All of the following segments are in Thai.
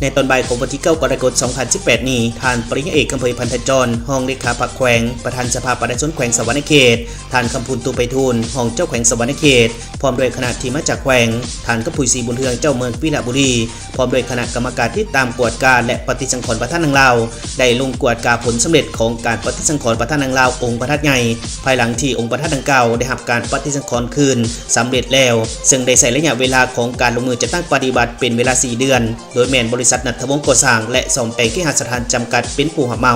ในตอนบ่ายของวันที่9 กรกฎาคม 2018 นี้ท่านปริญญาเอกอำเภอพันธจรห้องเลขาปากแขวงประธานสภาประชาชนแขวงสวรรณเขตท่านคำพูนตูไปทูลห้องเจ้าแขวงสวรรณเขตพร้อมด้วยคณะที่มาจากแขวงท่านกพุยศรีบุญเฮืองเจ้าเมืองวิฬาบุรีพร้อมด้วยคณะกรรมการที่ตามกวดการและปฏิสังขรณ์ประธานนางลาวได้ลงกวดการผลสำเร็จของการปฏิสังขรณ์ประธานนางลาวองค์ประธานใหญ่ภายหลังที่องค์ประธานดังกล่าวได้รับการปฏิสังขรณ์คืนสำเร็จแล้วซึ่งได้ใช้ระยะเวลาของการลงมือจัดตั้งปฏิบัติเป็นเวลา4 เดือนโดยแม่นบริษัทณัฐวงศ์ก่อสร้างและซ่อมแปลงเคหสถานจำกัดเป็นผู้รับเหมา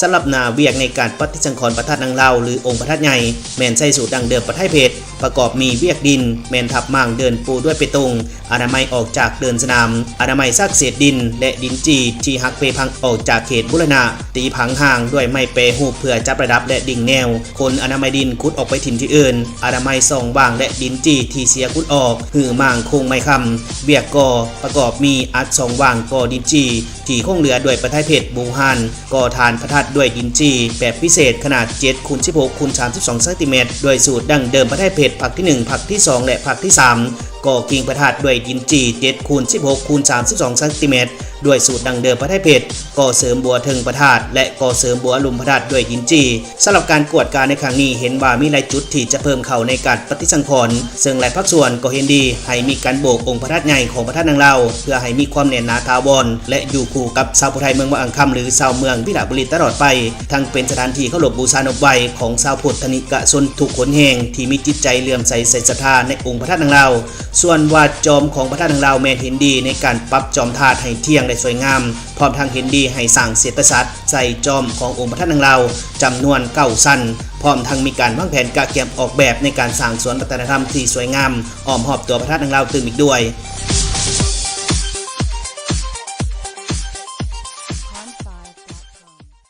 สำหรับหน้าเวียกในการปฏิสังขรณ์ประธานนางลาวหรือองค์ประธานใหญ่แม่นใช้สูตรดังเดิมประเทศเพชรประกอบมีเวียกดินแม่นทับมั่งเดินปูด้วยเปตงอนามัยออกจากเดินสนามอนามัยซากเศษดินและดินจีที่หักเปพังออกจากเขตบุรณะตีผังห่างด้วยไม้เปหูเพื่อจับระดับและดิ่งแนวคนอนามัยดินขุดออกไปถิ่นที่อื่นอนามัยส่องว่างและดินจีที่เสียขุดออกหือมั่งคงไม่คำเวียกก่อประกอบมีอัดส่องว่างก่อดินจีที่คงเหลือด้วยประทายเพชรบูฮานก่อฐานพระธาตุด้วยดินจีแบบพิเศษขนาด7 x 16 x 32 ซมด้วยสูตรดั้งเดิมประทายเพชรผักที่1ผักที่2และผักที่3ก่อกิ่งพระธาตุด้วยดินจี7 x 16 x 32 ซมด้วยสูตรดังเดิมพระไทยเพชรก่อเสริมบัวเทิงพระธาตุและก่อเสริมบัวอลุมพระธาตุด้วยดินจีสำหรับการกวดการในครั้งนี้เห็นว่ามีหลายจุดที่จะเพิ่มเข้าในการปฏิสังขรณ์ซึ่งหลายภาคส่วนก็เห็นดีให้มีการโบกองค์พระธาตุใหญ่ของพระธาตุนางลาวเพื่อให้มีความแน่นหนาถาวรและอยู่คู่กับชาวพุทธไทยเมืองวังคำหรือชาวเมืองวิฬาบุรีตลอดไปทั้งเป็นสถานที่เคารพบูชานบไหว้ของชาวพุทธนิกชนทุกคนแห่งที่มีจิตใจเลื่อมใสศรัทธาในองค์พระธาตุนางลาวส่วนวาดจอมของพระธาตุนางลาวแม่นเห็นดีในการปรับจอมธาตุให้เที่ยงและสวยงามพร้อมทางเห็นดีให้สร้างเศรษฐศาสตร์ใส่จอมขององค์พระธาตุนางลาวจำนวน9 สั้นพร้อมทั้งมีการวางแผนกะเก็บออกแบบในการสร้างสวนวัฒนธรรมที่สวยงามอ้อมหอบตัวพระธาตุนางลาวตื่นอีกด้วย